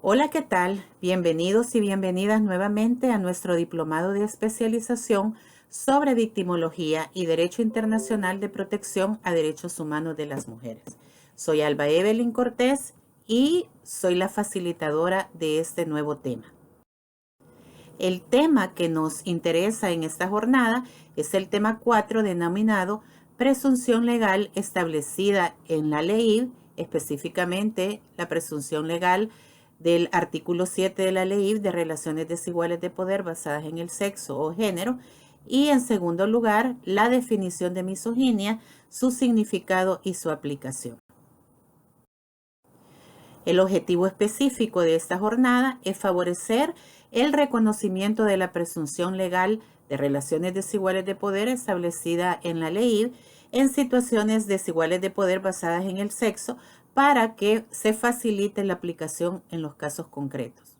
Hola, ¿qué tal? Bienvenidos y bienvenidas nuevamente a nuestro diplomado de especialización sobre victimología y Derecho Internacional de Protección a Derechos Humanos de las Mujeres. Soy Alba Evelyn Cortés y soy la facilitadora de este nuevo tema. El tema que nos interesa en esta jornada es el tema 4 denominado presunción legal establecida en la ley, específicamente la presunción legal del artículo 7 de la ley de relaciones desiguales de poder basadas en el sexo o género, y en segundo lugar, la definición de misoginia, su significado y su aplicación. El objetivo específico de esta jornada es favorecer el reconocimiento de la presunción legal de relaciones desiguales de poder establecida en la ley en situaciones desiguales de poder basadas en el sexo para que se facilite la aplicación en los casos concretos.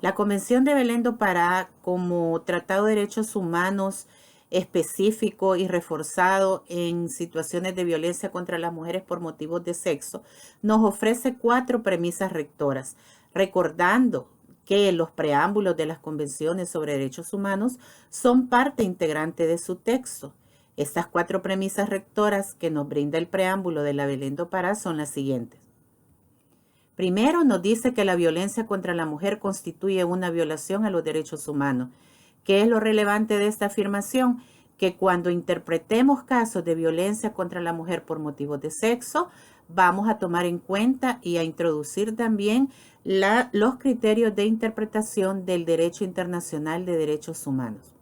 La Convención de Belén do Pará, como Tratado de Derechos Humanos específico y reforzado en situaciones de violencia contra las mujeres por motivos de sexo, nos ofrece 4 premisas rectoras, recordando que los preámbulos de las convenciones sobre derechos humanos son parte integrante de su texto. Estas 4 premisas rectoras que nos brinda el preámbulo de la Belén do Pará son las siguientes. Primero, nos dice que la violencia contra la mujer constituye una violación a los derechos humanos. ¿Qué es lo relevante de esta afirmación? Que cuando interpretemos casos de violencia contra la mujer por motivos de sexo, vamos a tomar en cuenta y a introducir también los criterios de interpretación del derecho internacional de derechos humanos.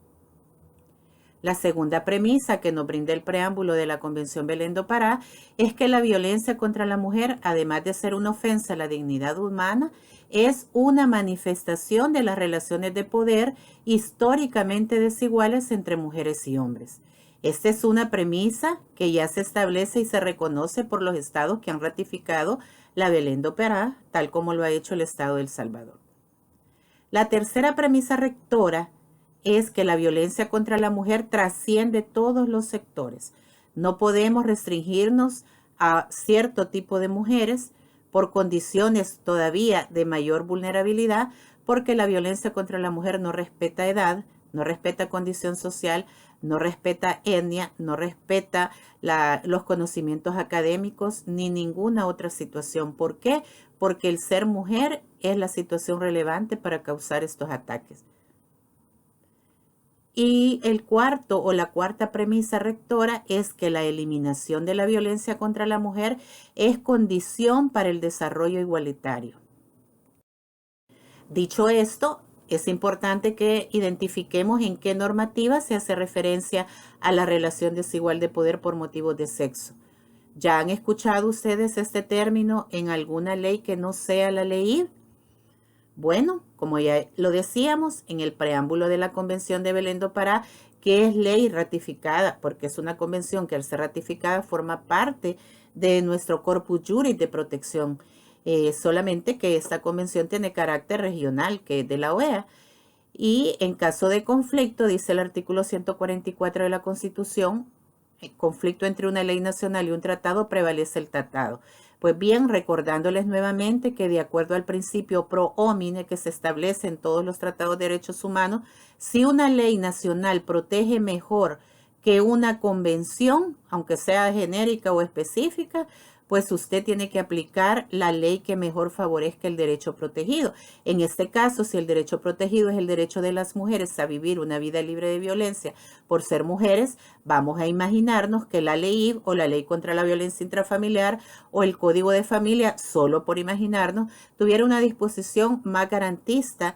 La segunda premisa que nos brinda el preámbulo de la Convención Belén do Pará es que la violencia contra la mujer, además de ser una ofensa a la dignidad humana, es una manifestación de las relaciones de poder históricamente desiguales entre mujeres y hombres. Esta es una premisa que ya se establece y se reconoce por los estados que han ratificado la Belén do Pará, tal como lo ha hecho el Estado de El Salvador. La tercera premisa rectora es que la violencia contra la mujer trasciende todos los sectores. No podemos restringirnos a cierto tipo de mujeres por condiciones todavía de mayor vulnerabilidad, porque la violencia contra la mujer no respeta edad, no respeta condición social, no respeta etnia, no respeta los conocimientos académicos ni ninguna otra situación. ¿Por qué? Porque el ser mujer es la situación relevante para causar estos ataques. Y el cuarto o la cuarta premisa rectora es que la eliminación de la violencia contra la mujer es condición para el desarrollo igualitario. Dicho esto, es importante que identifiquemos en qué normativa se hace referencia a la relación desigual de poder por motivos de sexo. ¿Ya han escuchado ustedes este término en alguna ley que no sea la ley? Bueno, como ya lo decíamos en el preámbulo de la Convención de Belén do Pará, que es ley ratificada, porque es una convención que al ser ratificada forma parte de nuestro corpus juris de protección, solamente que esta convención tiene carácter regional, que es de la OEA, y en caso de conflicto, dice el artículo 144 de la Constitución, conflicto entre una ley nacional y un tratado, prevalece el tratado. Pues bien, recordándoles nuevamente que de acuerdo al principio pro homine que se establece en todos los tratados de derechos humanos, si una ley nacional protege mejor que una convención, aunque sea genérica o específica, pues usted tiene que aplicar la ley que mejor favorezca el derecho protegido. En este caso, si el derecho protegido es el derecho de las mujeres a vivir una vida libre de violencia por ser mujeres, vamos a imaginarnos que la ley o la ley contra la violencia intrafamiliar o el Código de Familia, solo por imaginarnos, tuviera una disposición más garantista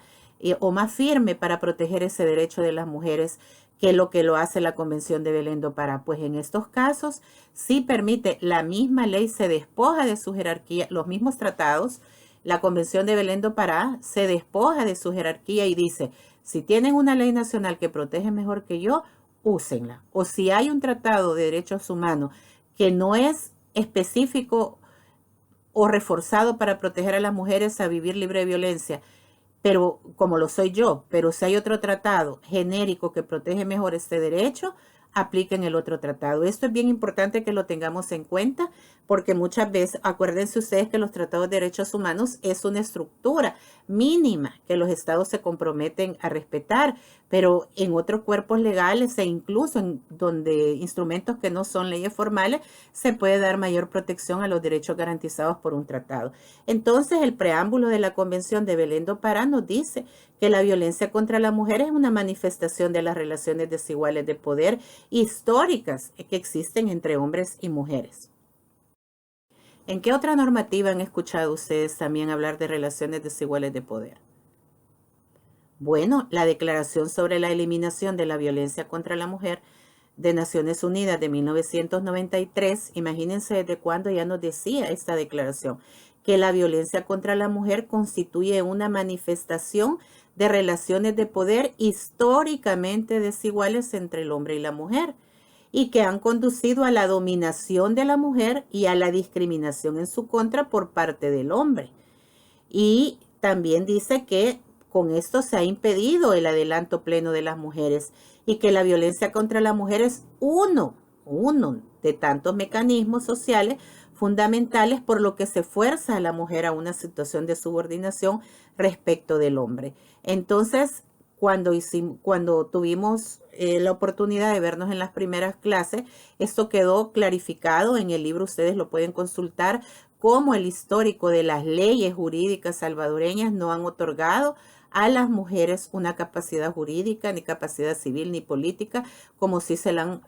o más firme para proteger ese derecho de las mujeres que lo hace la Convención de Belén do Pará. Pues en estos casos sí permite, la misma ley se despoja de su jerarquía, los mismos tratados, la Convención de Belén do Pará se despoja de su jerarquía y dice, si tienen una ley nacional que protege mejor que yo, úsenla. O si hay un tratado de derechos humanos que no es específico o reforzado para proteger a las mujeres a vivir libre de violencia, pero como lo soy yo, pero si hay otro tratado genérico que protege mejor este derecho, apliquen el otro tratado. Esto es bien importante que lo tengamos en cuenta porque muchas veces, acuérdense ustedes que los tratados de derechos humanos es una estructura mínima que los estados se comprometen a respetar, pero en otros cuerpos legales e incluso en donde instrumentos que no son leyes formales, se puede dar mayor protección a los derechos garantizados por un tratado. Entonces, el preámbulo de la Convención de Belén do Pará nos dice que la violencia contra la mujer es una manifestación de las relaciones desiguales de poder históricas que existen entre hombres y mujeres. ¿En qué otra normativa han escuchado ustedes también hablar de relaciones desiguales de poder? Bueno, la Declaración sobre la Eliminación de la Violencia contra la Mujer de Naciones Unidas de 1993, imagínense desde cuándo ya nos decía esta declaración, que la violencia contra la mujer constituye una manifestación de relaciones de poder históricamente desiguales entre el hombre y la mujer, y que han conducido a la dominación de la mujer y a la discriminación en su contra por parte del hombre. Y también dice que con esto se ha impedido el adelanto pleno de las mujeres y que la violencia contra la mujer es uno de tantos mecanismos sociales fundamentales por lo que se fuerza a la mujer a una situación de subordinación respecto del hombre. Entonces, cuando tuvimos la oportunidad de vernos en las primeras clases, esto quedó clarificado en el libro, ustedes lo pueden consultar, cómo el histórico de las leyes jurídicas salvadoreñas no han otorgado a las mujeres una capacidad jurídica, ni capacidad civil, ni política, como si se la han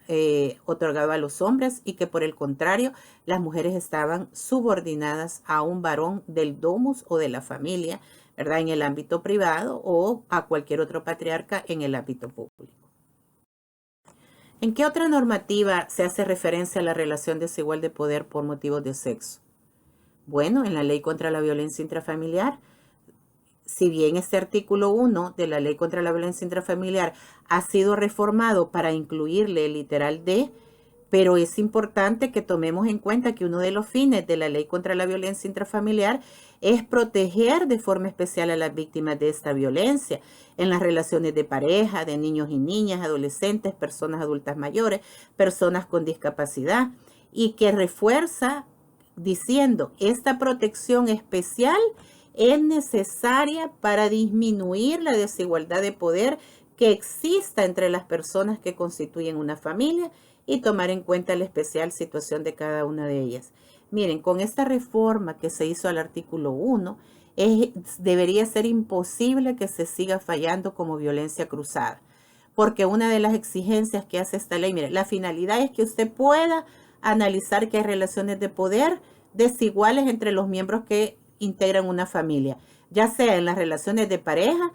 otorgado a los hombres, y que por el contrario, las mujeres estaban subordinadas a un varón del domus o de la familia, ¿verdad? En el ámbito privado o a cualquier otro patriarca en el ámbito público. ¿En qué otra normativa se hace referencia a la relación desigual de poder por motivos de sexo? Bueno, en la Ley contra la Violencia Intrafamiliar, si bien este artículo 1 de la Ley contra la Violencia Intrafamiliar ha sido reformado para incluirle el literal D, pero es importante que tomemos en cuenta que uno de los fines de la Ley contra la Violencia Intrafamiliar es proteger de forma especial a las víctimas de esta violencia en las relaciones de pareja, de niños y niñas, adolescentes, personas adultas mayores, personas con discapacidad, y que refuerza diciendo, esta protección especial es necesaria para disminuir la desigualdad de poder que exista entre las personas que constituyen una familia y tomar en cuenta la especial situación de cada una de ellas. Miren, con esta reforma que se hizo al artículo 1, debería ser imposible que se siga fallando como violencia cruzada, porque una de las exigencias que hace esta ley, mire, la finalidad es que usted pueda analizar que hay relaciones de poder desiguales entre los miembros que integran una familia, ya sea en las relaciones de pareja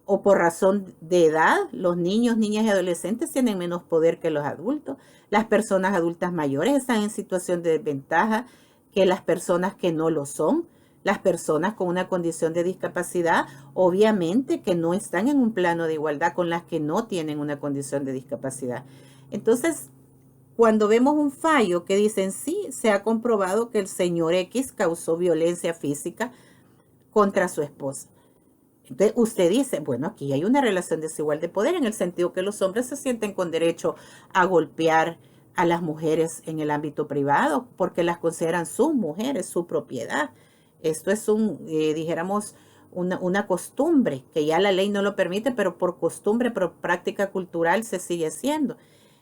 o por razón de edad. Los niños, niñas y adolescentes tienen menos poder que los adultos. Las personas adultas mayores están en situación de desventaja que las personas que no lo son. Las personas con una condición de discapacidad, obviamente que no están en un plano de igualdad con las que no tienen una condición de discapacidad. Entonces, cuando vemos un fallo que dicen, sí, se ha comprobado que el señor X causó violencia física contra su esposa. Entonces usted dice, bueno, aquí hay una relación desigual de poder en el sentido que los hombres se sienten con derecho a golpear a las mujeres en el ámbito privado porque las consideran sus mujeres, su propiedad. Esto es dijéramos, una costumbre, que ya la ley no lo permite, pero por costumbre, por práctica cultural se sigue haciendo.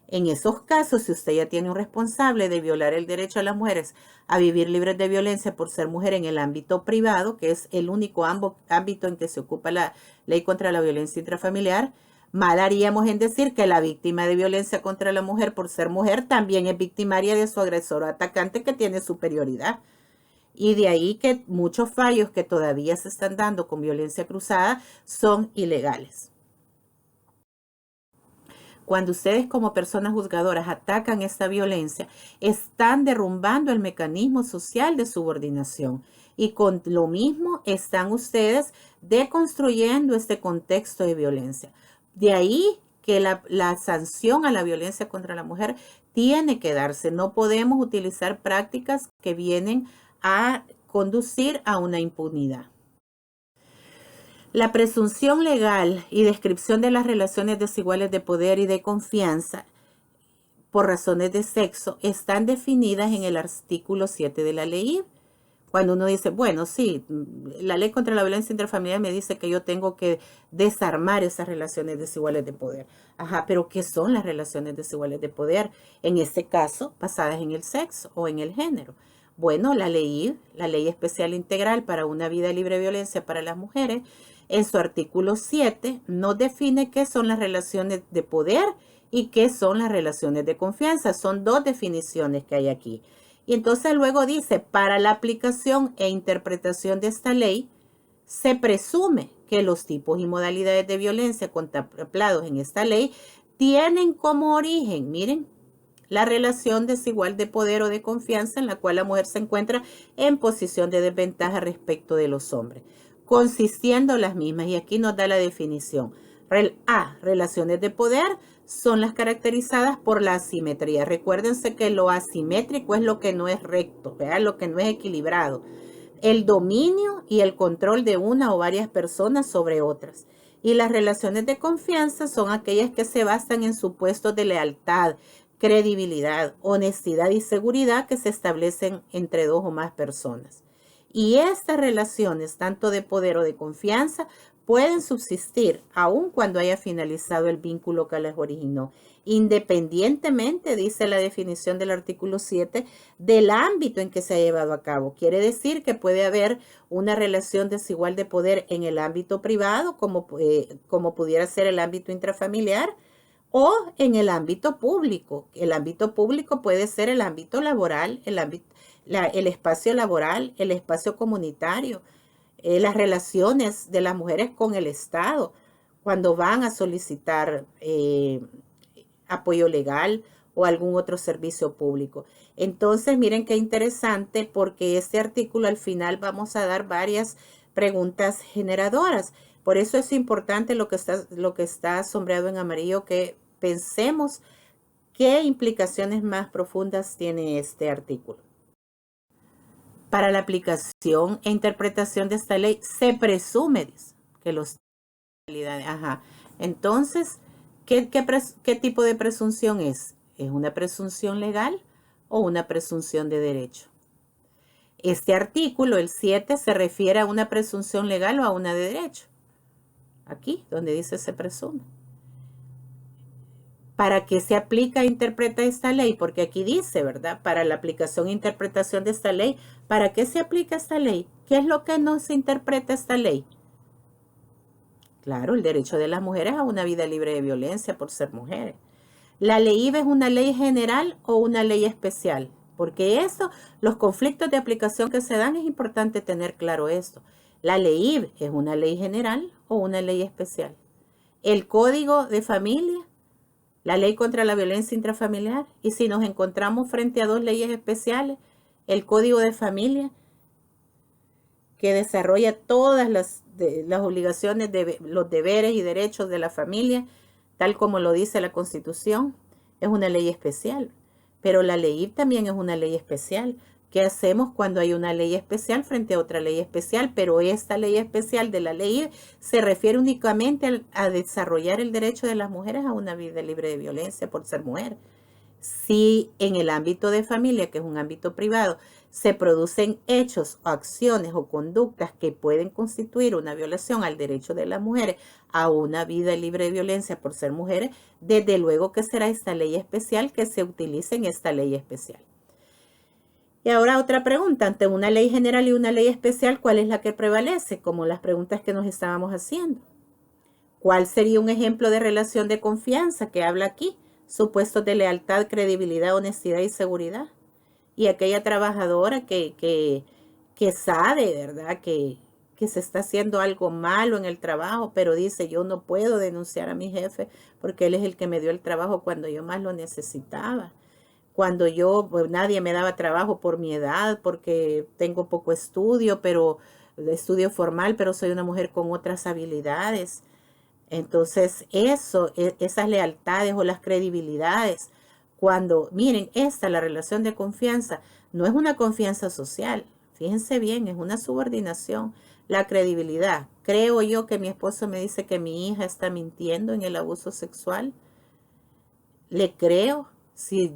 En esos casos, si usted ya tiene un responsable de violar el derecho a las mujeres a vivir libres de violencia por ser mujer en el ámbito privado, que es el único ámbito en que se ocupa la ley contra la violencia intrafamiliar, mal haríamos en decir que la víctima de violencia contra la mujer por ser mujer también es victimaria de su agresor o atacante que tiene superioridad. Y de ahí que muchos fallos que todavía se están dando con violencia cruzada son ilegales. Cuando ustedes como personas juzgadoras atacan esta violencia, están derrumbando el mecanismo social de subordinación. Y con lo mismo están ustedes deconstruyendo este contexto de violencia. De ahí que la sanción a la violencia contra la mujer tiene que darse. No podemos utilizar prácticas que vienen a conducir a una impunidad. La presunción legal y descripción de las relaciones desiguales de poder y de confianza por razones de sexo están definidas en el artículo 7 de la ley. Cuando uno dice, bueno, sí, la ley contra la violencia intrafamiliar me dice que yo tengo que desarmar esas relaciones desiguales de poder. Ajá, pero ¿qué son las relaciones desiguales de poder? En este caso, basadas en el sexo o en el género. Bueno, la ley especial integral para una vida libre de violencia para las mujeres, en su artículo 7, nos define qué son las relaciones de poder y qué son las relaciones de confianza. Son dos definiciones que hay aquí. Y entonces luego dice, para la aplicación e interpretación de esta ley, se presume que los tipos y modalidades de violencia contemplados en esta ley tienen como origen, miren, la relación desigual de poder o de confianza en la cual la mujer se encuentra en posición de desventaja respecto de los hombres, consistiendo las mismas, y aquí nos da la definición. Relaciones de poder son las caracterizadas por la asimetría. Recuérdense que lo asimétrico es lo que no es recto, ¿verdad? Lo que no es equilibrado. El dominio y el control de una o varias personas sobre otras. Y las relaciones de confianza son aquellas que se basan en supuestos de lealtad, credibilidad, honestidad y seguridad que se establecen entre dos o más personas. Y estas relaciones, tanto de poder o de confianza, pueden subsistir aun cuando haya finalizado el vínculo que las originó, independientemente, dice la definición del artículo 7, del ámbito en que se ha llevado a cabo. Quiere decir que puede haber una relación desigual de poder en el ámbito privado, como pudiera ser el ámbito intrafamiliar, o en el ámbito público. El ámbito público puede ser el ámbito laboral, el espacio laboral, el espacio comunitario, las relaciones de las mujeres con el Estado, cuando van a solicitar apoyo legal o algún otro servicio público. Entonces, miren qué interesante, porque este artículo al final vamos a dar varias preguntas generadoras. Por eso es importante lo que está sombreado en amarillo, que pensemos qué implicaciones más profundas tiene este artículo. Para la aplicación e interpretación de esta ley se presume que los Entonces, ¿qué tipo de presunción es? ¿Es una presunción legal o una presunción de derecho? Este artículo, el 7, se refiere a una presunción legal o a una de derecho. Aquí, donde dice se presume. ¿Para qué se aplica e interpreta esta ley? Porque aquí dice, ¿verdad? Para la aplicación e interpretación de esta ley. ¿Para qué se aplica esta ley? ¿Qué es lo que no se interpreta esta ley? Claro, el derecho de las mujeres a una vida libre de violencia por ser mujeres. ¿La ley es una ley general o una ley especial? Porque los conflictos de aplicación que se dan, es importante tener claro esto. ¿La ley es una ley general o una ley especial? ¿El Código de Familia? ¿La ley contra la violencia intrafamiliar? Y si nos encontramos frente a dos leyes especiales, el Código de Familia, que desarrolla todas las obligaciones, los deberes y derechos de la familia, tal como lo dice la Constitución, es una ley especial. Pero la ley también es una ley especial. ¿Qué hacemos cuando hay una ley especial frente a otra ley especial? Pero esta ley especial de la ley se refiere únicamente a desarrollar el derecho de las mujeres a una vida libre de violencia por ser mujer. Si en el ámbito de familia, que es un ámbito privado, se producen hechos o acciones o conductas que pueden constituir una violación al derecho de las mujeres a una vida libre de violencia por ser mujeres, desde luego que será esta ley especial que se utilice en esta ley especial. Y ahora otra pregunta, ante una ley general y una ley especial, ¿cuál es la que prevalece? Como las preguntas que nos estábamos haciendo. ¿Cuál sería un ejemplo de relación de confianza que habla aquí? Supuestos de lealtad, credibilidad, honestidad y seguridad. Y aquella trabajadora que sabe, ¿verdad?, que se está haciendo algo malo en el trabajo, pero dice, yo no puedo denunciar a mi jefe porque él es el que me dio el trabajo cuando yo más lo necesitaba. Cuando pues, nadie me daba trabajo por mi edad, porque tengo poco estudio, pero estudio formal, pero soy una mujer con otras habilidades. Entonces, esas lealtades o las credibilidades, cuando, miren, la relación de confianza, no es una confianza social, fíjense bien, es una subordinación. La credibilidad, creo yo que mi esposo me dice que mi hija está mintiendo en el abuso sexual, le creo. Si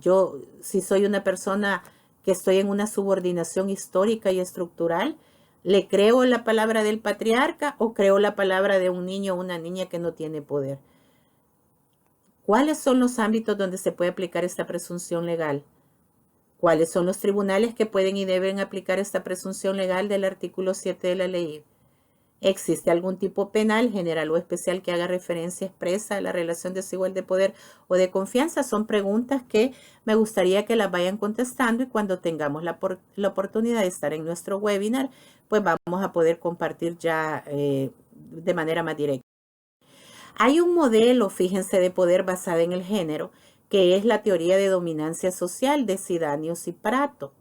soy una persona que estoy en una subordinación histórica y estructural, ¿le creo la palabra del patriarca o creo la palabra de un niño o una niña que no tiene poder? ¿Cuáles son los ámbitos donde se puede aplicar esta presunción legal? ¿Cuáles son los tribunales que pueden y deben aplicar esta presunción legal del artículo 7 de la ley? ¿Existe algún tipo penal, general o especial que haga referencia expresa a la relación desigual de poder o de confianza? Son preguntas que me gustaría que las vayan contestando, y cuando tengamos la oportunidad de estar en nuestro webinar, pues vamos a poder compartir ya de manera más directa. Hay un modelo, fíjense, de poder basado en el género, que es la teoría de dominancia social de Sidanius y Prato.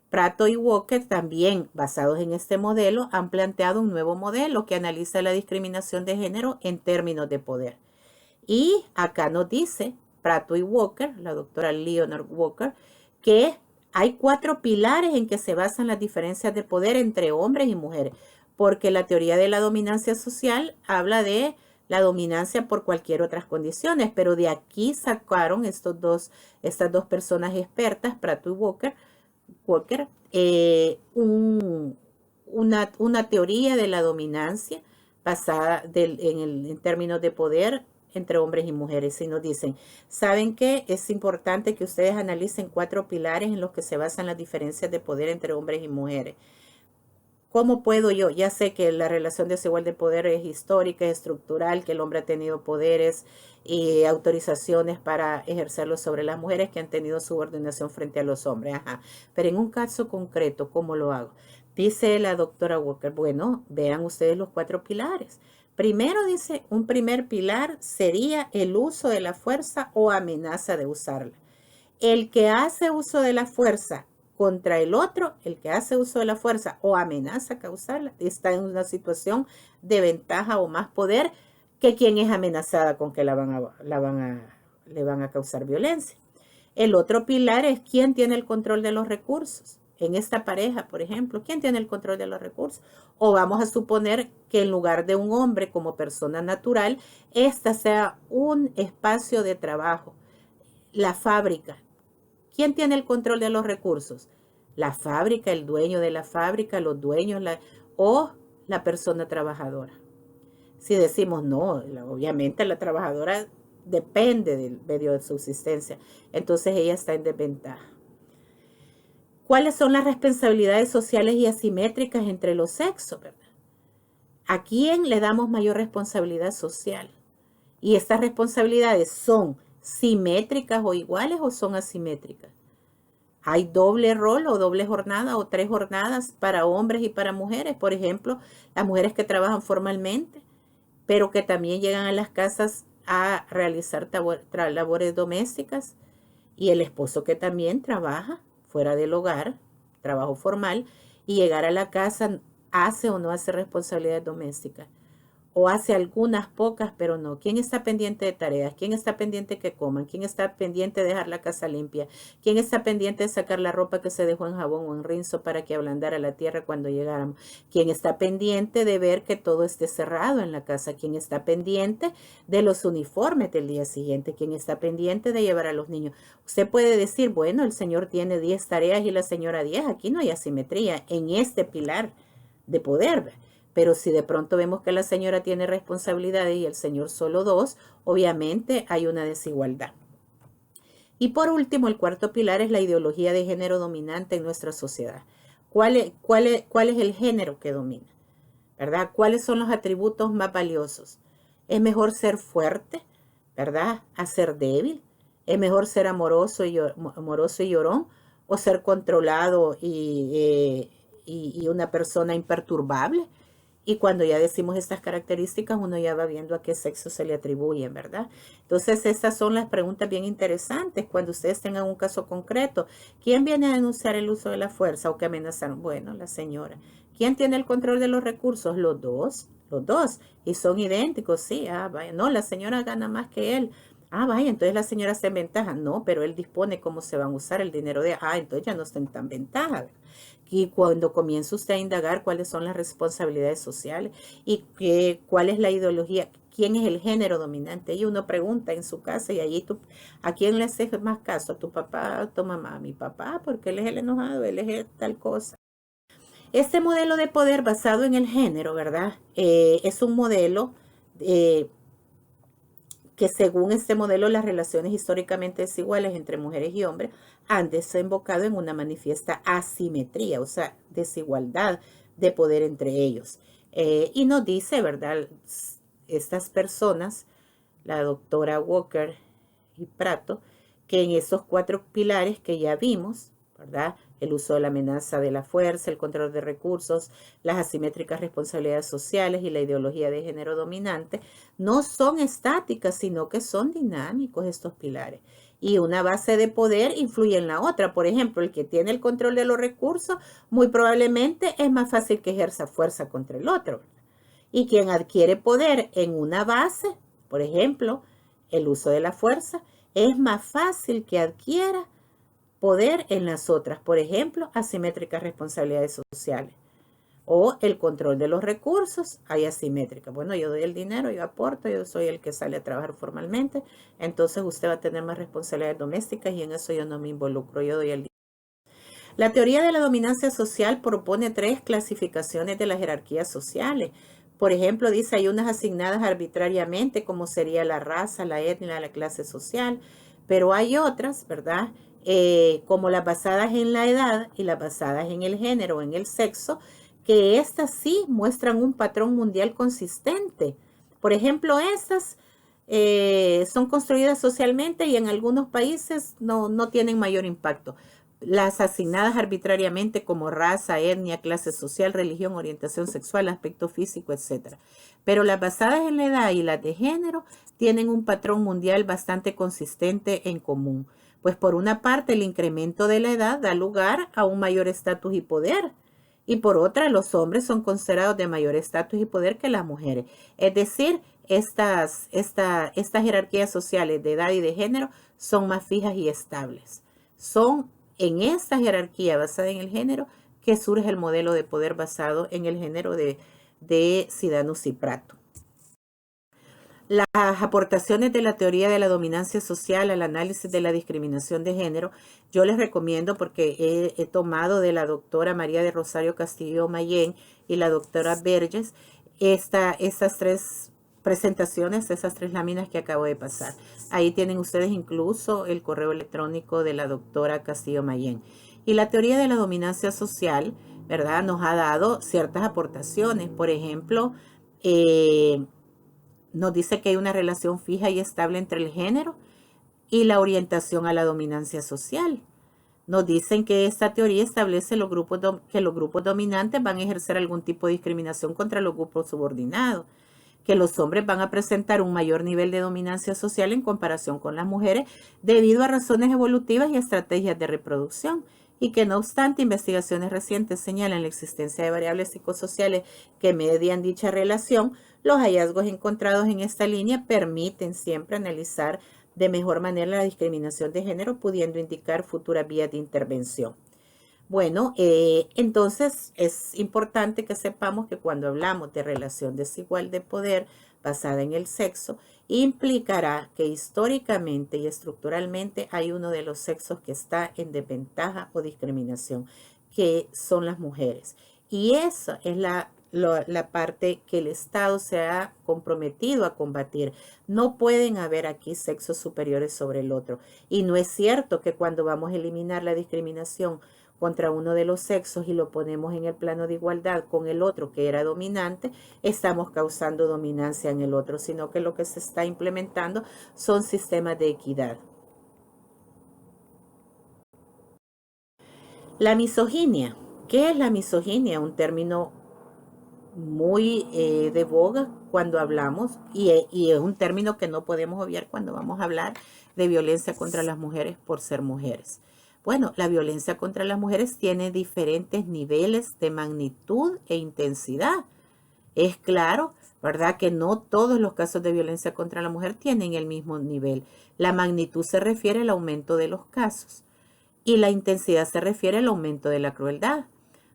Prato y Walker, también basados en este modelo, han planteado un nuevo modelo que analiza la discriminación de género en términos de poder. Y acá nos dice Prato y Walker, la doctora Leonard Walker, que hay 4 pilares en que se basan las diferencias de poder entre hombres y mujeres, porque la teoría de la dominancia social habla de la dominancia por cualquier otras condiciones, pero de aquí sacaron estas dos personas expertas, Prato y Walker, una teoría de la dominancia basada en términos de poder entre hombres y mujeres. Y nos dicen, ¿saben qué? Es importante que ustedes analicen 4 pilares en los que se basan las diferencias de poder entre hombres y mujeres. ¿Cómo puedo yo? Ya sé que la relación desigual de poder es histórica, es estructural, que el hombre ha tenido poderes y autorizaciones para ejercerlos sobre las mujeres, que han tenido subordinación frente a los hombres. Ajá. Pero en un caso concreto, ¿cómo lo hago? Dice la doctora Walker, bueno, vean ustedes los 4 pilares. Primero dice, un primer pilar sería el uso de la fuerza o amenaza de usarla. El que hace uso de la fuerza contra el otro, el que hace uso de la fuerza o amenaza a causarla, está en una situación de ventaja o más poder que quien es amenazada con que le van a causar violencia. El otro pilar es quién tiene el control de los recursos. En esta pareja, por ejemplo, ¿quién tiene el control de los recursos? O vamos a suponer que en lugar de un hombre como persona natural, esta sea un espacio de trabajo, la fábrica. ¿Quién tiene el control de los recursos? La fábrica, el dueño de la fábrica, los dueños o la persona trabajadora. Si decimos no, obviamente la trabajadora depende del medio de subsistencia, entonces ella está en desventaja. ¿Cuáles son las responsabilidades sociales y asimétricas entre los sexos, verdad? ¿A quién le damos mayor responsabilidad social? Y estas responsabilidades son simétricas o iguales o son asimétricas. Hay doble rol o doble jornada o 3 jornadas para hombres y para mujeres. Por ejemplo, las mujeres que trabajan formalmente, pero que también llegan a las casas a realizar labores domésticas, y el esposo que también trabaja fuera del hogar, trabajo formal, y llegar a la casa hace o no hace responsabilidades domésticas. O hace algunas pocas, pero no. ¿Quién está pendiente de tareas? ¿Quién está pendiente que coman? ¿Quién está pendiente de dejar la casa limpia? ¿Quién está pendiente de sacar la ropa que se dejó en jabón o en rinzo para que ablandara la tierra cuando llegáramos? ¿Quién está pendiente de ver que todo esté cerrado en la casa? ¿Quién está pendiente de los uniformes del día siguiente? ¿Quién está pendiente de llevar a los niños? Usted puede decir, bueno, el señor tiene 10 tareas y la señora 10. Aquí no hay asimetría en este pilar de poder. Pero si de pronto vemos que la señora tiene responsabilidades y el señor solo 2, obviamente hay una desigualdad. Y por último, el cuarto pilar es la ideología de género dominante en nuestra sociedad. ¿Cuál es el género que domina? ¿Verdad? ¿Cuáles son los atributos más valiosos? ¿Es mejor ser fuerte, verdad, a ser débil? ¿Es mejor ser amoroso y llorón o ser controlado y una persona imperturbable? Y cuando ya decimos estas características, uno ya va viendo a qué sexo se le atribuyen, ¿verdad? Entonces, estas son las preguntas bien interesantes cuando ustedes tengan un caso concreto. ¿Quién viene a denunciar el uso de la fuerza o que amenazaron? Bueno, la señora. ¿Quién tiene el control de los recursos? Los dos. Y son idénticos, sí. Vaya. No, la señora gana más que él. Vaya, entonces la señora está en ventaja. No, pero él dispone cómo se van a usar el dinero de... entonces ya no está en tan ventaja, ¿verdad? Y cuando comienza usted a indagar cuáles son las responsabilidades sociales y cuál es la ideología, quién es el género dominante. Y uno pregunta en su casa y allí tú, ¿a quién le haces más caso? ¿A tu papá o a tu mamá? A mi papá, porque él es el enojado, él es tal cosa. Este modelo de poder basado en el género, ¿verdad? Es un modelo eh, que según este modelo las relaciones históricamente desiguales entre mujeres y hombres han desembocado en una manifiesta asimetría, o sea, desigualdad de poder entre ellos. Y nos dice, ¿verdad? Estas personas, la doctora Walker y Prato, que en esos 4 pilares que ya vimos, ¿verdad? El uso de la amenaza de la fuerza, el control de recursos, las asimétricas responsabilidades sociales y la ideología de género dominante, no son estáticas, sino que son dinámicos estos pilares. Y una base de poder influye en la otra. Por ejemplo, el que tiene el control de los recursos, muy probablemente es más fácil que ejerza fuerza contra el otro. Y quien adquiere poder en una base, por ejemplo, el uso de la fuerza, es más fácil que adquiera poder en las otras, por ejemplo, asimétricas responsabilidades sociales o el control de los recursos, hay asimétrica. Bueno, yo doy el dinero, yo aporto, yo soy el que sale a trabajar formalmente, entonces usted va a tener más responsabilidades domésticas y en eso yo no me involucro, yo doy el dinero. La teoría de la dominancia social propone 3 clasificaciones de las jerarquías sociales. Por ejemplo, dice hay unas asignadas arbitrariamente, como sería la raza, la etnia, la clase social, pero hay otras, ¿verdad? Como las basadas en la edad y las basadas en el género, en el sexo, que estas sí muestran un patrón mundial consistente. Por ejemplo, estas son construidas socialmente y en algunos países no tienen mayor impacto. Las asignadas arbitrariamente como raza, etnia, clase social, religión, orientación sexual, aspecto físico, etc. Pero las basadas en la edad y las de género tienen un patrón mundial bastante consistente en común. Pues por una parte el incremento de la edad da lugar a un mayor estatus y poder. Y por otra, los hombres son considerados de mayor estatus y poder que las mujeres. Es decir, estas jerarquías sociales de edad y de género son más fijas y estables. Son en esta jerarquía basada en el género que surge el modelo de poder basado en el género de Sidanus y Prato. Las aportaciones de la teoría de la dominancia social al análisis de la discriminación de género, yo les recomiendo porque he tomado de la doctora María de Rosario Castillo Mayén y la doctora Verges estas 3 presentaciones, esas 3 láminas que acabo de pasar. Ahí tienen ustedes incluso el correo electrónico de la doctora Castillo Mayén. Y la teoría de la dominancia social, ¿verdad? Nos ha dado ciertas aportaciones. Por ejemplo, nos dice que hay una relación fija y estable entre el género y la orientación a la dominancia social. Nos dicen que esta teoría establece que los grupos dominantes van a ejercer algún tipo de discriminación contra los grupos subordinados, que los hombres van a presentar un mayor nivel de dominancia social en comparación con las mujeres debido a razones evolutivas y estrategias de reproducción, y que no obstante investigaciones recientes señalan la existencia de variables psicosociales que median dicha relación, los hallazgos encontrados en esta línea permiten siempre analizar de mejor manera la discriminación de género, pudiendo indicar futuras vías de intervención. Bueno, entonces es importante que sepamos que cuando hablamos de relación desigual de poder basada en el sexo, implicará que históricamente y estructuralmente hay uno de los sexos que está en desventaja o discriminación, que son las mujeres. Y esa es la parte que el Estado se ha comprometido a combatir. No pueden haber aquí sexos superiores sobre el otro. Y no es cierto que cuando vamos a eliminar la discriminación contra uno de los sexos y lo ponemos en el plano de igualdad con el otro que era dominante, estamos causando dominancia en el otro, sino que lo que se está implementando son sistemas de equidad. La misoginia. ¿Qué es la misoginia? Un término muy de boga cuando hablamos y es un término que no podemos obviar cuando vamos a hablar de violencia contra las mujeres por ser mujeres. Bueno, la violencia contra las mujeres tiene diferentes niveles de magnitud e intensidad. Es claro, ¿verdad?, que no todos los casos de violencia contra la mujer tienen el mismo nivel. La magnitud se refiere al aumento de los casos y la intensidad se refiere al aumento de la crueldad.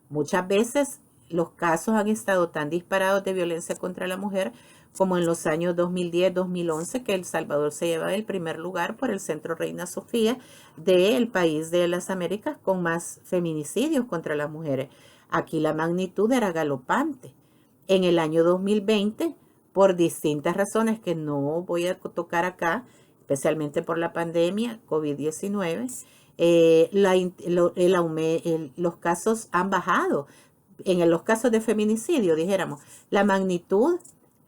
Muchas veces los casos han estado tan disparados de violencia contra la mujer como en los años 2010-2011, que El Salvador se lleva el primer lugar por el Centro Reina Sofía del país de las Américas con más feminicidios contra las mujeres. Aquí la magnitud era galopante. En el año 2020, por distintas razones que no voy a tocar acá, especialmente por la pandemia COVID-19, los casos han bajado. En los casos de feminicidio, dijéramos, la magnitud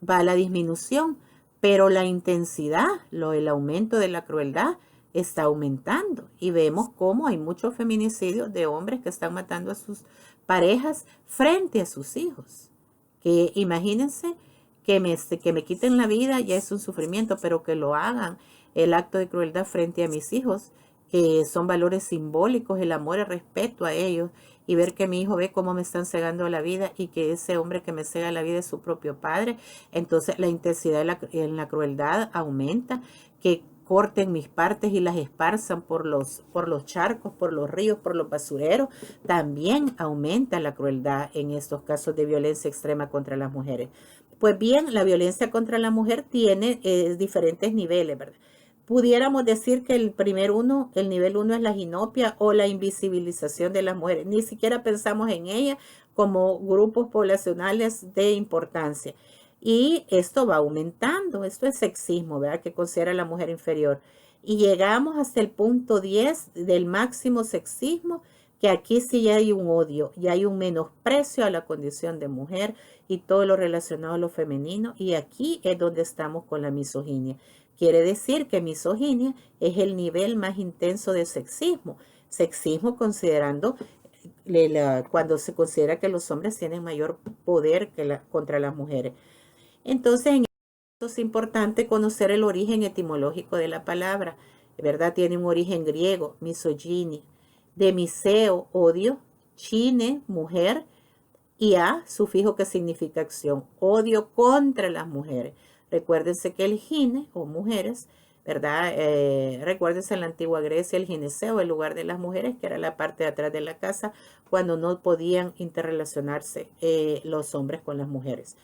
va a la disminución, pero la intensidad, el aumento de la crueldad está aumentando. Y vemos cómo hay muchos feminicidios de hombres que están matando a sus parejas frente a sus hijos. Que imagínense que me quiten la vida ya es un sufrimiento, pero que lo hagan, el acto de crueldad frente a mis hijos, que son valores simbólicos, el amor, el respeto a ellos, y ver que mi hijo ve cómo me están cegando la vida y que ese hombre que me cega la vida es su propio padre. Entonces la intensidad en la crueldad aumenta, que corten mis partes y las esparzan por los charcos, por los ríos, por los basureros. También aumenta la crueldad en estos casos de violencia extrema contra las mujeres. Pues bien, la violencia contra la mujer tiene diferentes niveles, ¿verdad? Pudiéramos decir que el nivel 1 es la ginopia o la invisibilización de las mujeres. Ni siquiera pensamos en ellas como grupos poblacionales de importancia. Y esto va aumentando. Esto es sexismo, ¿verdad? Que considera a la mujer inferior. Y llegamos hasta el punto 10 del máximo sexismo, que aquí sí ya hay un odio, ya hay un menosprecio a la condición de mujer y todo lo relacionado a lo femenino. Y aquí es donde estamos con la misoginia. Quiere decir que misoginia es el nivel más intenso de sexismo. Sexismo considerando cuando se considera que los hombres tienen mayor poder contra las mujeres. Entonces, en esto es importante conocer el origen etimológico de la palabra. ¿Verdad? Tiene un origen griego, misoginia. De miseo, odio, chine, mujer, y a, sufijo que significa acción, odio contra las mujeres. Recuérdense que el gine, o mujeres, ¿verdad? Recuérdense en la antigua Grecia el gineceo, el lugar de las mujeres, que era la parte de atrás de la casa, cuando no podían interrelacionarse los hombres con las mujeres.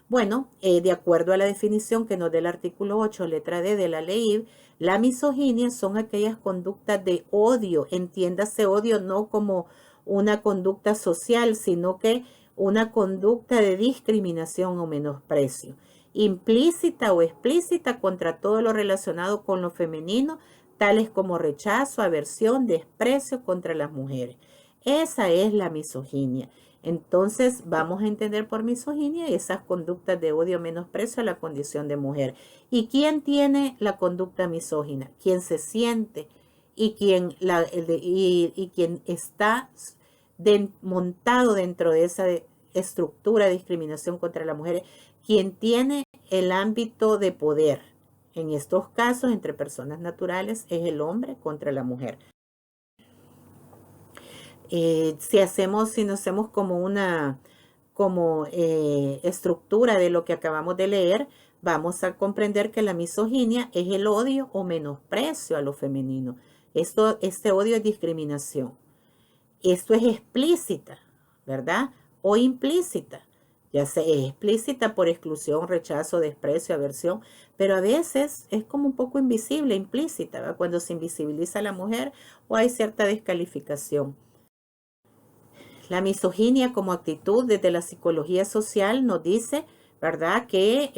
Bueno, de acuerdo a la definición que nos da el artículo 8, letra D de la ley, la misoginia son aquellas conductas de odio, entiéndase odio no como una conducta social, sino que una conducta de discriminación o menosprecio, implícita o explícita contra todo lo relacionado con lo femenino, tales como rechazo, aversión, desprecio contra las mujeres. Esa es la misoginia. Entonces vamos a entender por misoginia esas conductas de odio o menosprecio a la condición de mujer. ¿Y quién tiene la conducta misógina? Quien se siente y quien está montado dentro de esa estructura de discriminación contra las mujeres, quien tiene el ámbito de poder. En estos casos, entre personas naturales, es el hombre contra la mujer. Si nos hacemos como una estructura de lo que acabamos de leer, vamos a comprender que la misoginia es el odio o menosprecio a lo femenino. Este odio es discriminación. Esto es explícita, ¿verdad? O implícita. Ya sea es explícita por exclusión, rechazo, desprecio, aversión, pero a veces es como un poco invisible, implícita, ¿verdad? Cuando se invisibiliza a la mujer o hay cierta descalificación. La misoginia como actitud desde la psicología social nos dice, ¿verdad?, que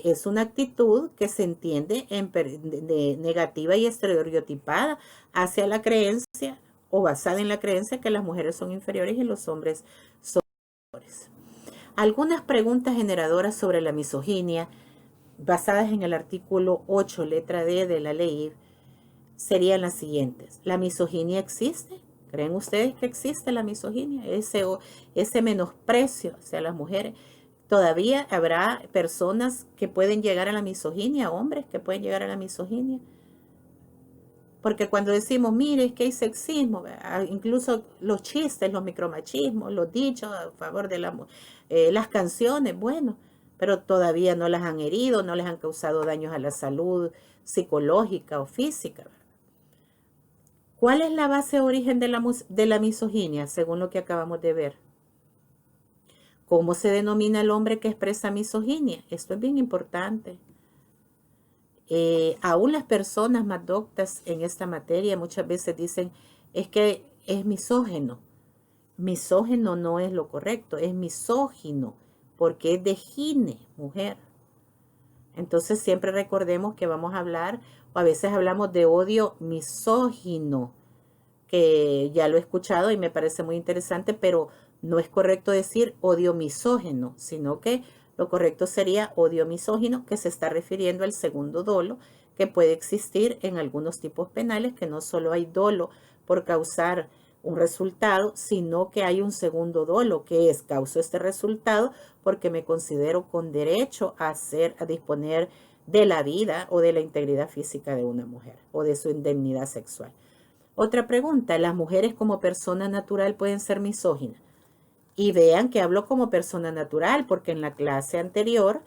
es una actitud que se entiende de negativa y estereotipada hacia la creencia o basada en la creencia que las mujeres son inferiores y los hombres son superiores. Algunas preguntas generadoras sobre la misoginia basadas en el artículo 8, letra D de la ley, serían las siguientes. ¿La misoginia existe? ¿Creen ustedes que existe la misoginia? Ese menosprecio hacia las mujeres. Todavía habrá personas que pueden llegar a la misoginia, hombres que pueden llegar a la misoginia. Porque cuando decimos, mire, es que hay sexismo, incluso los chistes, los micromachismos, los dichos a favor de las canciones, bueno, pero todavía no las han herido, no les han causado daños a la salud psicológica o física. ¿Cuál es la base origen de la misoginia, según lo que acabamos de ver? ¿Cómo se denomina el hombre que expresa misoginia? Esto es bien importante. Aún las personas más doctas en esta materia muchas veces dicen, es que es misógeno. Misógeno no es lo correcto, es misógino, porque es de gine, mujer. Entonces siempre recordemos que vamos a hablar, o a veces hablamos de odio misógino, que ya lo he escuchado y me parece muy interesante, pero no es correcto decir odio misógeno, sino que lo correcto sería odio misógino, que se está refiriendo al segundo dolo que puede existir en algunos tipos penales, que no solo hay dolo por causar un resultado, sino que hay un segundo dolo, que es causo este resultado porque me considero con derecho a disponer de la vida o de la integridad física de una mujer o de su indemnidad sexual. Otra pregunta, ¿las mujeres como persona natural pueden ser misóginas? Y vean que hablo como persona natural, porque en la clase anterior,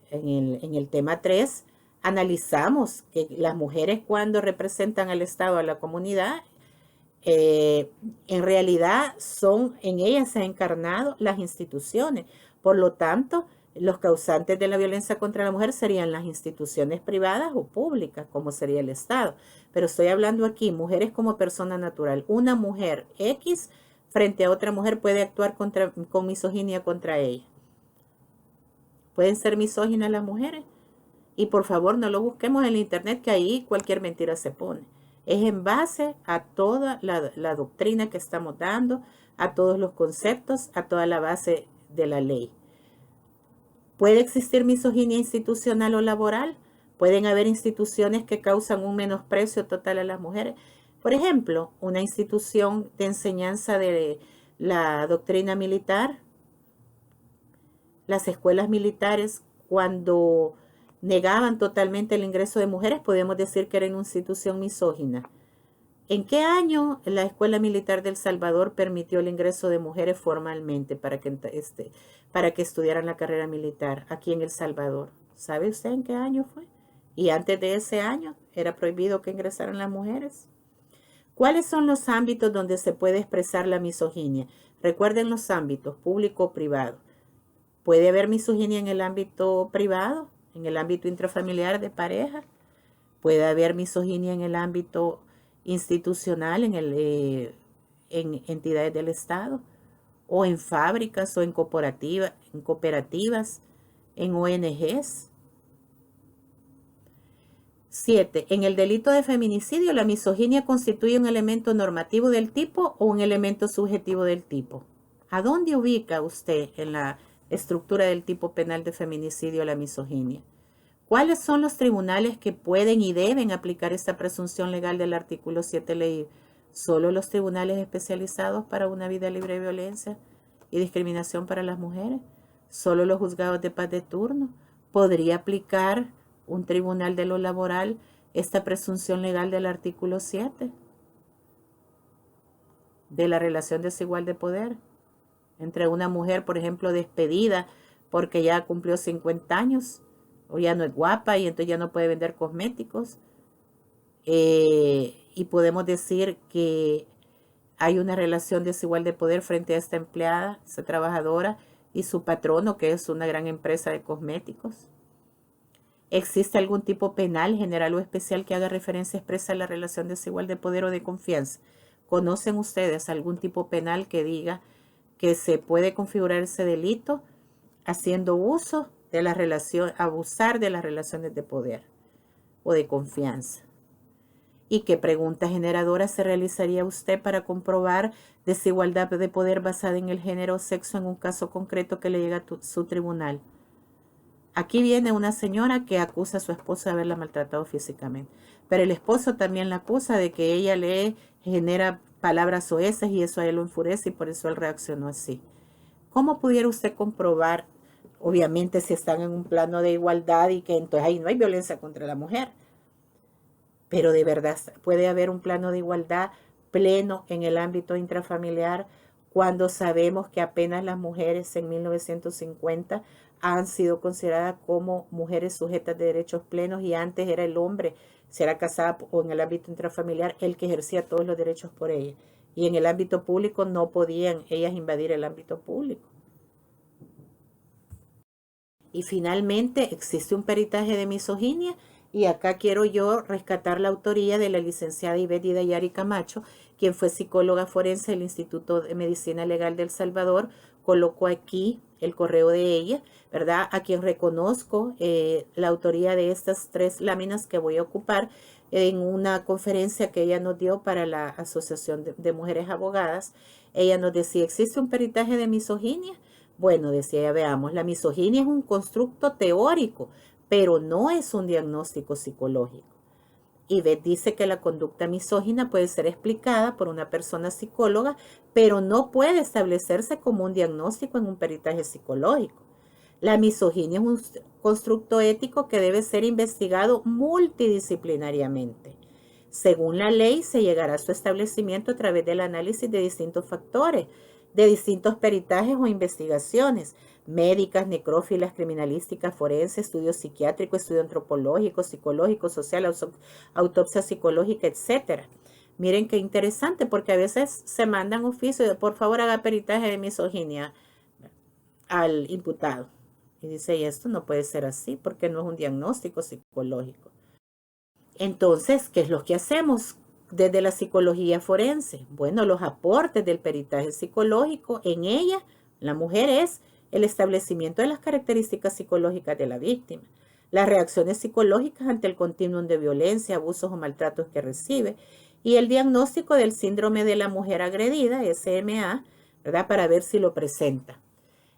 en el tema 3, analizamos que las mujeres cuando representan al Estado, a la comunidad, en realidad en ellas se han encarnado las instituciones. Por lo tanto, los causantes de la violencia contra la mujer serían las instituciones privadas o públicas, como sería el Estado. Pero estoy hablando aquí, mujeres como persona natural. Una mujer X frente a otra mujer puede actuar con misoginia contra ella. ¿Pueden ser misóginas las mujeres? Y por favor no lo busquemos en el internet, que ahí cualquier mentira se pone. Es en base a toda la doctrina que estamos dando, a todos los conceptos, a toda la base de la ley. ¿Puede existir misoginia institucional o laboral? ¿Pueden haber instituciones que causan un menosprecio total a las mujeres? Por ejemplo, una institución de enseñanza de la doctrina militar, las escuelas militares, cuando negaban totalmente el ingreso de mujeres, podemos decir que era una institución misógina. ¿En qué año la Escuela Militar de El Salvador permitió el ingreso de mujeres formalmente para que estudiaran la carrera militar aquí en El Salvador? ¿Sabe usted en qué año fue? Y antes de ese año era prohibido que ingresaran las mujeres. ¿Cuáles son los ámbitos donde se puede expresar la misoginia? Recuerden los ámbitos, público o privado. ¿Puede haber misoginia en el ámbito privado, en el ámbito intrafamiliar de pareja? ¿Puede haber misoginia en el ámbito institucional, en entidades del Estado? ¿O en fábricas o en cooperativas, en ONGs? 7. En el delito de feminicidio, ¿la misoginia constituye un elemento normativo del tipo o un elemento subjetivo del tipo? ¿A dónde ubica usted en la estructura del tipo penal de feminicidio la misoginia? ¿Cuáles son los tribunales que pueden y deben aplicar esta presunción legal del artículo 7 ley? ¿Solo los tribunales especializados para una vida libre de violencia y discriminación para las mujeres? ¿Solo los juzgados de paz de turno? ¿Podría aplicar un tribunal de lo laboral esta presunción legal del artículo 7 de la relación desigual de poder entre una mujer, por ejemplo, despedida porque ya cumplió 50 años o ya no es guapa y entonces ya no puede vender cosméticos? Y podemos decir que hay una relación desigual de poder frente a esta empleada, esta trabajadora, y su patrono, que es una gran empresa de cosméticos. ¿Existe algún tipo penal, general o especial que haga referencia expresa a la relación desigual de poder o de confianza? ¿Conocen ustedes algún tipo penal que diga que se puede configurar ese delito haciendo uso de la relación, abusar de las relaciones de poder o de confianza? ¿Y qué pregunta generadora se realizaría usted para comprobar desigualdad de poder basada en el género o sexo en un caso concreto que le llega a su tribunal? Aquí viene una señora que acusa a su esposo de haberla maltratado físicamente, pero el esposo también la acusa de que ella le genera palabras soeces y eso a él lo enfurece y por eso él reaccionó así. ¿Cómo pudiera usted comprobar, obviamente si están en un plano de igualdad y que entonces ahí no hay violencia contra la mujer, pero de verdad puede haber un plano de igualdad pleno en el ámbito intrafamiliar cuando sabemos que apenas las mujeres en 1950 han sido consideradas como mujeres sujetas de derechos plenos y antes era el hombre, si era casada o en el ámbito intrafamiliar, el que ejercía todos los derechos por ella. Y en el ámbito público no podían ellas invadir el ámbito público. Y finalmente existe un peritaje de misoginia, y acá quiero yo rescatar la autoría de la licenciada Ivette Idayari Camacho, quien fue psicóloga forense del Instituto de Medicina Legal de El Salvador. Coloco aquí el correo de ella, ¿verdad? A quien reconozco la autoría de estas 3 láminas que voy a ocupar en una conferencia que ella nos dio para la Asociación de Mujeres Abogadas. Ella nos decía, ¿existe un peritaje de misoginia? Bueno, decía ella, veamos, la misoginia es un constructo teórico, pero no es un diagnóstico psicológico. Ivette dice que la conducta misógina puede ser explicada por una persona psicóloga, pero no puede establecerse como un diagnóstico en un peritaje psicológico. La misoginia es un constructo ético que debe ser investigado multidisciplinariamente. Según la ley, se llegará a su establecimiento a través del análisis de distintos factores, de distintos peritajes o investigaciones, médicas, necrófilas, criminalísticas, forense, estudio psiquiátrico, estudio antropológico, psicológico, social, autopsia psicológica, etcétera. Miren qué interesante, porque a veces se mandan oficios de por favor haga peritaje de misoginia al imputado. Y dice, y esto no puede ser así, porque no es un diagnóstico psicológico. Entonces, ¿qué es lo que hacemos desde la psicología forense? Bueno, los aportes del peritaje psicológico en ella, la mujer, es el establecimiento de las características psicológicas de la víctima, las reacciones psicológicas ante el continuum de violencia, abusos o maltratos que recibe, y el diagnóstico del síndrome de la mujer agredida, SMA, ¿verdad? Para ver si lo presenta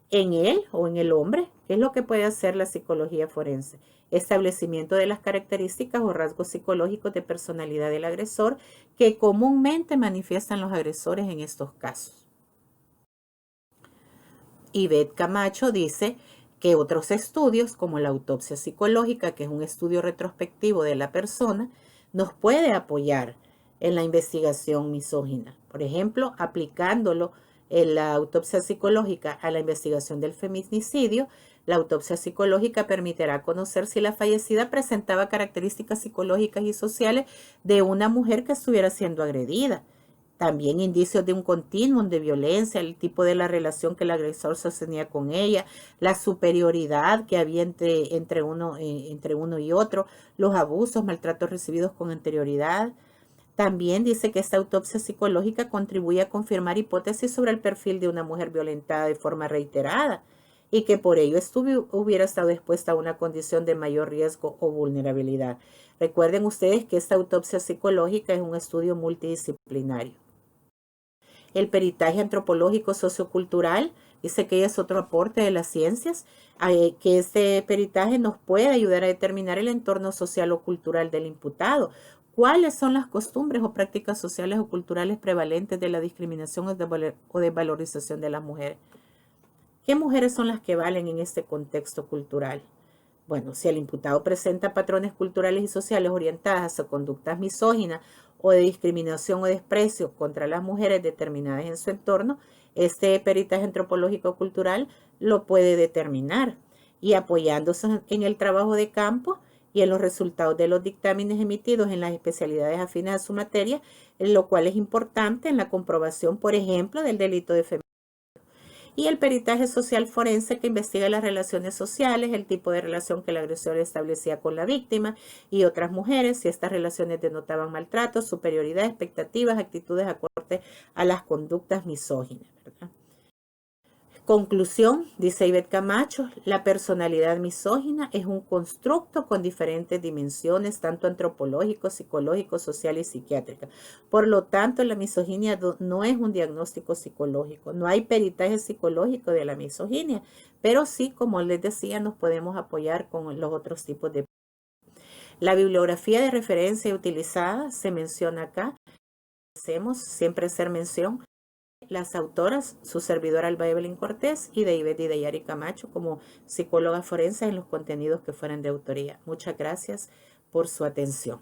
en él o en el hombre. ¿Qué es lo que puede hacer la psicología forense? Establecimiento de las características o rasgos psicológicos de personalidad del agresor que comúnmente manifiestan los agresores en estos casos. Ivette Camacho dice que otros estudios, como la autopsia psicológica, que es un estudio retrospectivo de la persona, nos puede apoyar en la investigación misógina. Por ejemplo, aplicándolo en la autopsia psicológica a la investigación del feminicidio, la autopsia psicológica permitirá conocer si la fallecida presentaba características psicológicas y sociales de una mujer que estuviera siendo agredida. También indicios de un continuum de violencia, el tipo de la relación que el agresor sostenía con ella, la superioridad que había entre uno y otro, los abusos, maltratos recibidos con anterioridad. También dice que esta autopsia psicológica contribuye a confirmar hipótesis sobre el perfil de una mujer violentada de forma reiterada y que por ello hubiera estado expuesta a una condición de mayor riesgo o vulnerabilidad. Recuerden ustedes que esta autopsia psicológica es un estudio multidisciplinario. El peritaje antropológico sociocultural dice que es otro aporte de las ciencias, que este peritaje nos puede ayudar a determinar el entorno social o cultural del imputado. ¿Cuáles son las costumbres o prácticas sociales o culturales prevalentes de la discriminación o de valorización de las mujeres? ¿Qué mujeres son las que valen en este contexto cultural? Bueno, si el imputado presenta patrones culturales y sociales orientadas a conductas misóginas o de discriminación o desprecio contra las mujeres determinadas en su entorno, este peritaje antropológico cultural lo puede determinar, y apoyándose en el trabajo de campo y en los resultados de los dictámenes emitidos en las especialidades afines a su materia, lo cual es importante en la comprobación, por ejemplo, del delito de feminicidio. Y el peritaje social forense, que investiga las relaciones sociales, el tipo de relación que el agresor establecía con la víctima y otras mujeres, si estas relaciones denotaban maltrato, superioridad, expectativas, actitudes acorde a las conductas misóginas, ¿verdad? Conclusión, dice Ivette Camacho, la personalidad misógina es un constructo con diferentes dimensiones, tanto antropológico, psicológico, social y psiquiátrica. Por lo tanto, la misoginia no es un diagnóstico psicológico, no hay peritaje psicológico de la misoginia, pero sí, como les decía, nos podemos apoyar con los otros tipos de... La bibliografía de referencia utilizada se menciona acá. Hacemos siempre hacer mención las autoras, su servidora Alba Evelyn Cortés y de Ivette Idayari Camacho como psicóloga forense en los contenidos que fueran de autoría. Muchas gracias por su atención.